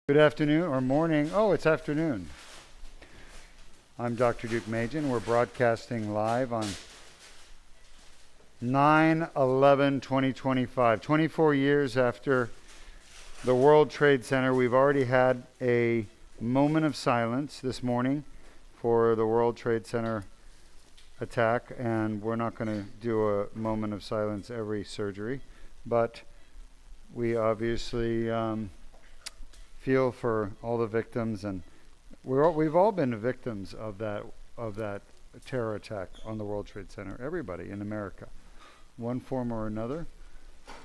Good afternoon or morning. Oh, it's afternoon. I'm Dr. Deuk Majin. We're broadcasting live on 9/11/2025. 24 years after the World Trade Center, we've already had a moment of silence this morning for the World Trade Center attack, and we're not going to do a moment of silence every surgery, but we obviously feel for all the victims, and we've all been victims of that terror attack on the World Trade Center. Everybody in America, one form or another.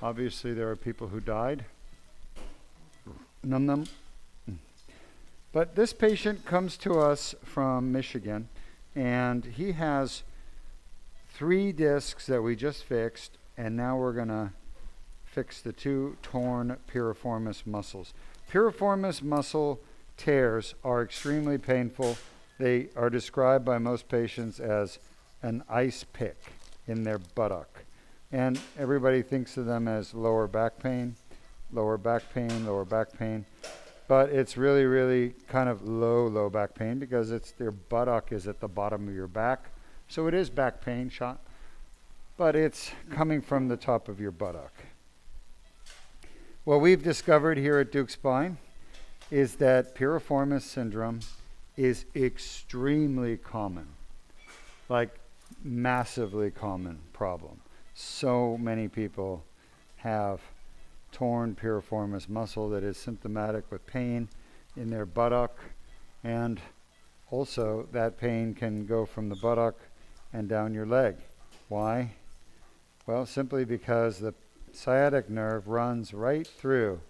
Obviously, there are people who died. But this patient comes to us from Michigan, and he has 3 discs that we just fixed, and now we're going to fix the 2 torn piriformis muscles. Piriformis muscle tears are extremely painful. They are described by most patients as an ice pick in their buttock. And everybody thinks of them as lower back pain. But it's really, really kind of low back pain because their buttock is at the bottom of your back. So it is back pain, but it's coming from the top of your buttock. What we've discovered here at Deuk Spine is that piriformis syndrome is extremely common, like massively common problem. So many people have torn piriformis muscle that is symptomatic with pain in their buttock, and also that pain can go from the buttock and down your leg. Why? Well, simply because the sciatic nerve runs right through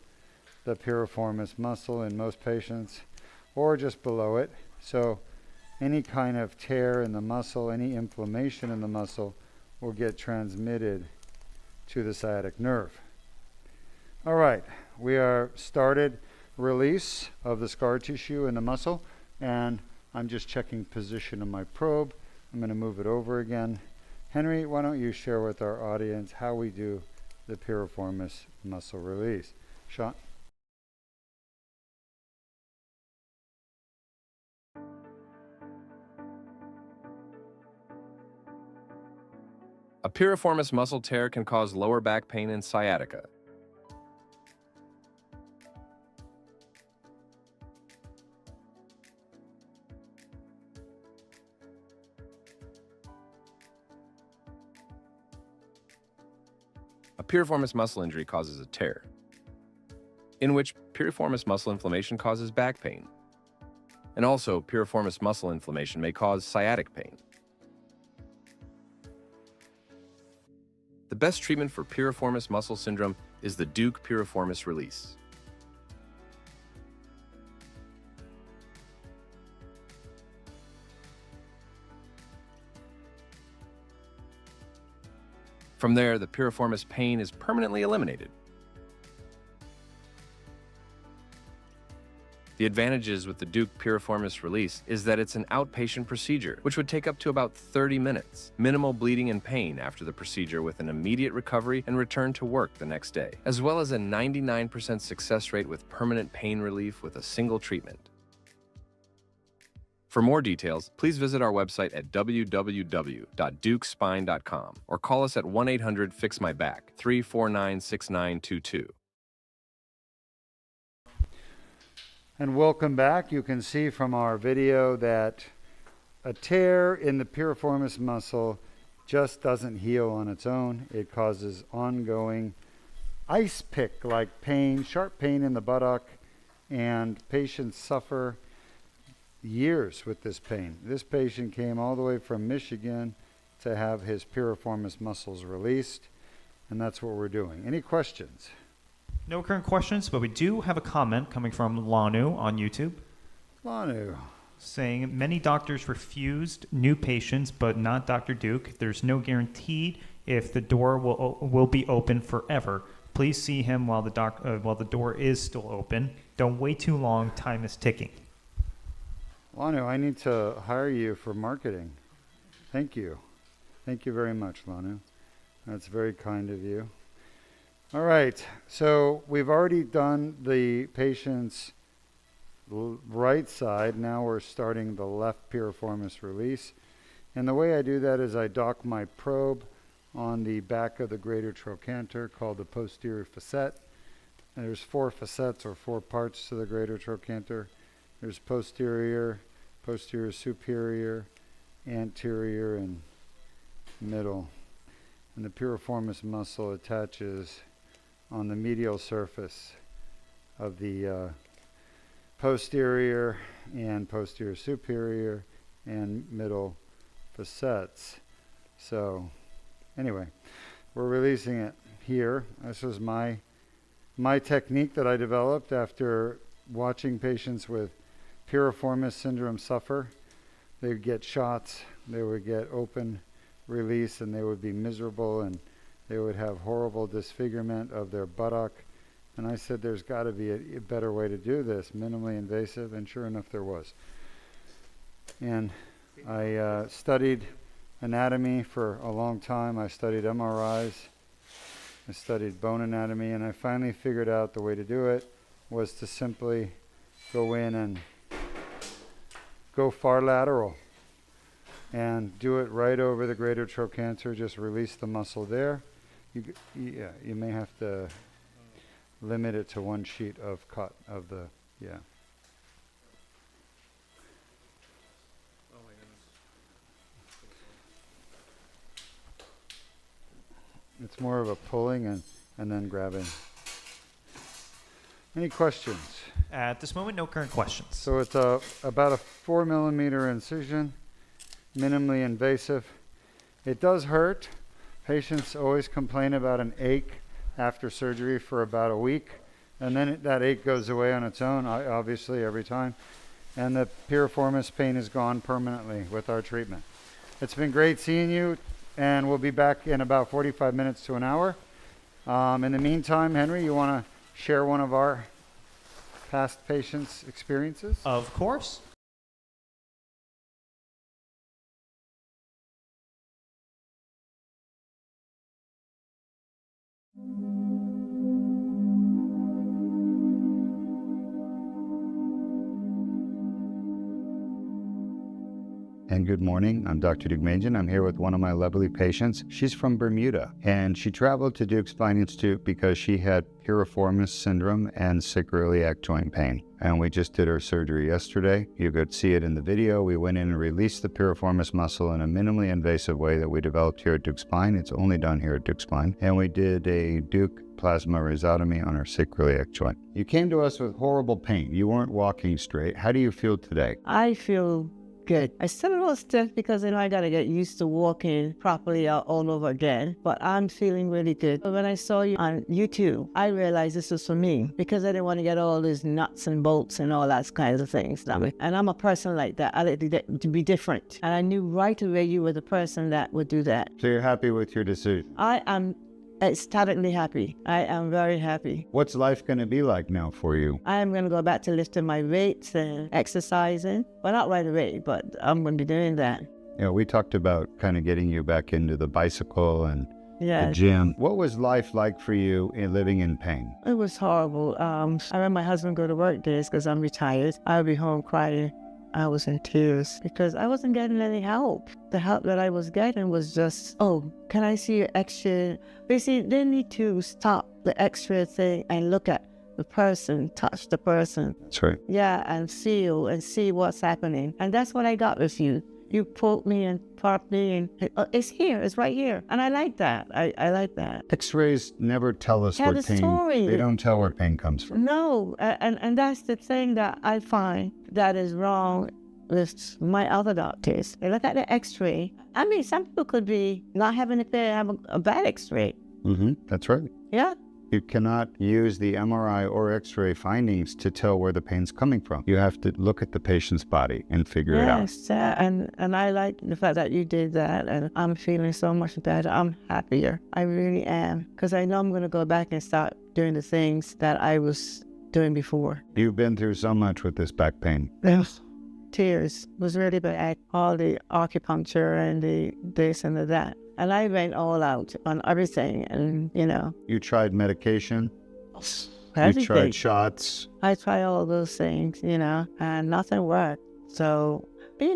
the piriformis muscle in most patients, or just below it. So any kind of tear in the muscle, any inflammation in the muscle will get transmitted to the sciatic nerve. All right, we are started release of the scar tissue in the muscle, and I'm just checking position of my probe. I'm going to move it over again. Henry, why don't you share with our audience how we do the piriformis muscle release? Sean? A piriformis muscle tear can cause lower back pain and sciatica. A piriformis muscle injury causes a tear, in which piriformis muscle inflammation causes back pain. And also, piriformis muscle inflammation may cause sciatic pain. The best treatment for piriformis muscle syndrome is the Deuk piriformis release. From there, the piriformis pain is permanently eliminated. The advantages with the Deuk piriformis release is that it's an outpatient procedure, which would take up to about 30 minutes. Minimal bleeding and pain after the procedure with an immediate recovery and return to work the next day, as well as a 99% success rate with permanent pain relief with a single treatment. For more details, please visit our website at www.deukspine.com or call us at 1-800-FIX-MY-BACK 349-6922. And welcome back. You can see from our video that a tear in the piriformis muscle just doesn't heal on its own. It causes ongoing ice pick-like pain, sharp pain in the buttock, and patients suffer years with this pain. This patient came all the way from Michigan to have his piriformis muscles released, and that's what we're doing. Any questions? No current questions, but we do have a comment coming from Lanu on YouTube. Lanu. Saying, many doctors refused new patients, but not Dr. Deuk. There's no guarantee if the door will be open forever. Please see him while the door is still open. Don't wait too long. Time is ticking. Lanu, I need to hire you for marketing. Thank you. Thank you very much, Lanu. That's very kind of you. All right, so we've already done the patient's right side. Now we're starting the left piriformis release. And the way I do that is I dock my probe on the back of the greater trochanter called the posterior facet. And there's 4 facets or 4 parts to the greater trochanter. There's posterior, posterior superior, anterior, and middle. And the piriformis muscle attaches on the medial surface of the posterior and posterior superior and middle facets. So anyway, we're releasing it here. This was my technique that I developed after watching patients with piriformis syndrome suffer. They would get shots, they would get open release, and they would be miserable, and they would have horrible disfigurement of their buttock. And I said, there's got to be a better way to do this, minimally invasive, and sure enough there was. And I studied anatomy for a long time. I studied MRIs, I studied bone anatomy, and I finally figured out the way to do it was to simply go in and go far lateral and do it right over the greater trochanter. Just release the muscle there. You may have to limit it to 1 sheet of cut of the, yeah. It's more of a pulling and then grabbing. Any questions? At this moment, no current questions. So it's about a 4 millimeter incision, minimally invasive. It does hurt. Patients always complain about an ache after surgery for about a week, and then that ache goes away on its own, obviously, every time. And the piriformis pain is gone permanently with our treatment. It's been great seeing you, and we'll be back in about 45 minutes to an hour. In the meantime, Henry, you want to share one of our past patients' experiences? Of course. And good morning, I'm Dr. Deuk. I'm here with one of my lovely patients. She's from Bermuda, and she traveled to Deuk Spine Institute because she had piriformis syndrome and sacroiliac joint pain. And we just did her surgery yesterday. You could see it in the video. We went in and released the piriformis muscle in a minimally invasive way that we developed here at Deuk Spine. It's only done here at Deuk Spine. And we did a Deuk plasma rhizotomy on her sacroiliac joint. You came to us with horrible pain. You weren't walking straight. How do you feel today? I feel good. I still a little stiff because I got to get used to walking properly all over again, but I'm feeling really good. When I saw you on YouTube, I realized this was for me because I didn't want to get all these nuts and bolts and all that kinds of things. And I'm a person like that. I like to be different. And I knew right away you were the person that would do that. So you're happy with your decision? I am ecstatically happy. I am very happy. What's life going to be like now for you? I am going to go back to lifting my weights and exercising. Well, not right away, but I'm going to be doing that. You know, we talked about kind of getting you back into the bicycle and the gym. What was life like for you in living in pain? It was horrible. I remember my husband go to work days because I'm retired. I would be home crying. I was in tears because I wasn't getting any help. The help that I was getting was just, oh, can I see your x-ray? Basically, they need to stop the x-ray thing and look at the person, touch the person. That's right. Yeah, and feel and see what's happening. And that's what I got with you. You poked me and popped me and it's here, it's right here. And I like that. I like that. X-rays never tell us where pain, story. They don't tell where pain comes from. No, and that's the thing that I find that is wrong with my other doctors. They look at the x-ray. I mean, some people could be not having it there, have a bad x-ray. That's right. Yeah. You cannot use the MRI or X-ray findings to tell where the pain's coming from. You have to look at the patient's body and figure it out. Yes, and I like the fact that you did that, and I'm feeling so much better. I'm happier. I really am, because I know I'm going to go back and start doing the things that I was doing before. You've been through so much with this back pain. Ugh. Tears was really bad. All the acupuncture and the this and the that. And I went all out on everything, and You tried medication? You everything. tried shots. I tried all those things, and nothing worked. So, but,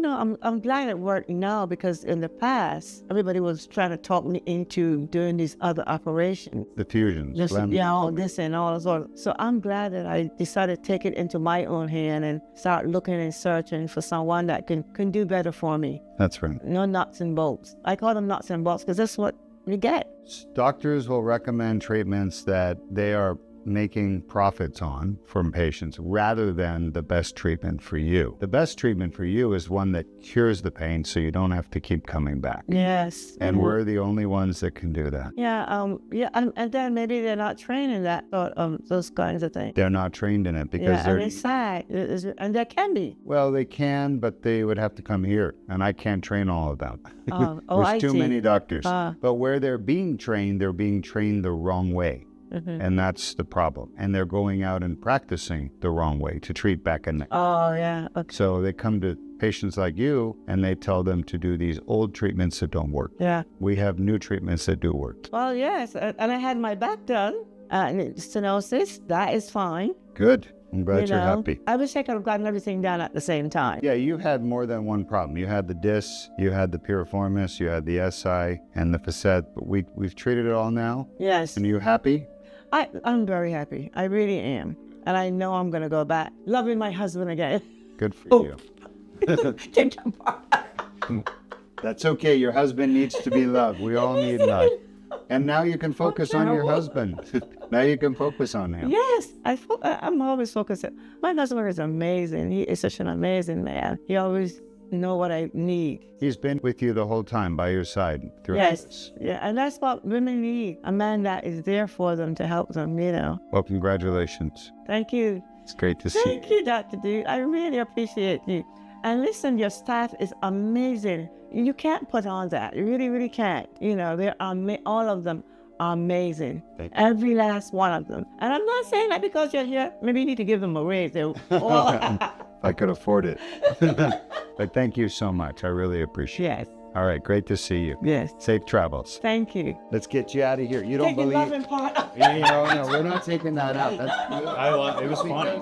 I'm glad it worked now, because in the past, everybody was trying to talk me into doing these other operations. The fusions. Just, all this and all this. So I'm glad that I decided to take it into my own hand and start looking and searching for someone that can do better for me. That's right. No nuts and bolts. I call them nuts and bolts because that's what you get. Doctors will recommend treatments that they are making profits on from patients rather than the best treatment for you. The best treatment for you is one that cures the pain so you don't have to keep coming back. Yes. And we're the only ones that can do that. And then maybe they're not trained in that sort of those kinds of things. They're not trained in it because and it's sad. And there can be. Well, they can, but they would have to come here, and I can't train all of them. There's I too see. many doctors. But where they're being trained the wrong way. Mm-hmm. And that's the problem. And they're going out and practicing the wrong way to treat back and neck. Oh, yeah. Okay. So they come to patients like you and they tell them to do these old treatments that don't work. Yeah. We have new treatments that do work. Well, yes. And I had my back done. And stenosis, that is fine. Good. I'm glad you're happy. I wish I could have gotten everything done at the same time. Yeah, you had more than one problem. You had the disc, you had the piriformis, you had the SI, and the facet. But we've treated it all now. Yes. And you happy? I'm very happy. I really am. And I know I'm going to go back loving my husband again. Good for you. Take your part. That's okay. Your husband needs to be loved. We all need love. And now you can focus on your husband. Now you can focus on him. Yes. I'm always focused. My husband is amazing. He is such an amazing man. He always know what I need. He's been with you the whole time by your side throughout Yes. this. Yeah. And that's what women need. A man that is there for them to help them, Well, congratulations. Thank you. It's great to see Thank you, Dr. Deuk. I really appreciate you. And listen, your staff is amazing. You can't put on that. You really, really can't. They are all of them are amazing. Thank you. Every last one of them. And I'm not saying that because you're here. Maybe you need to give them a raise. If I could afford it. But thank you so much. I really appreciate it. Yes. All right, great to see you. Yes. Safe travels. Thank you. Let's get you out of here. You don't Take your believe... loving part. No, we're not taking that out. It was funny.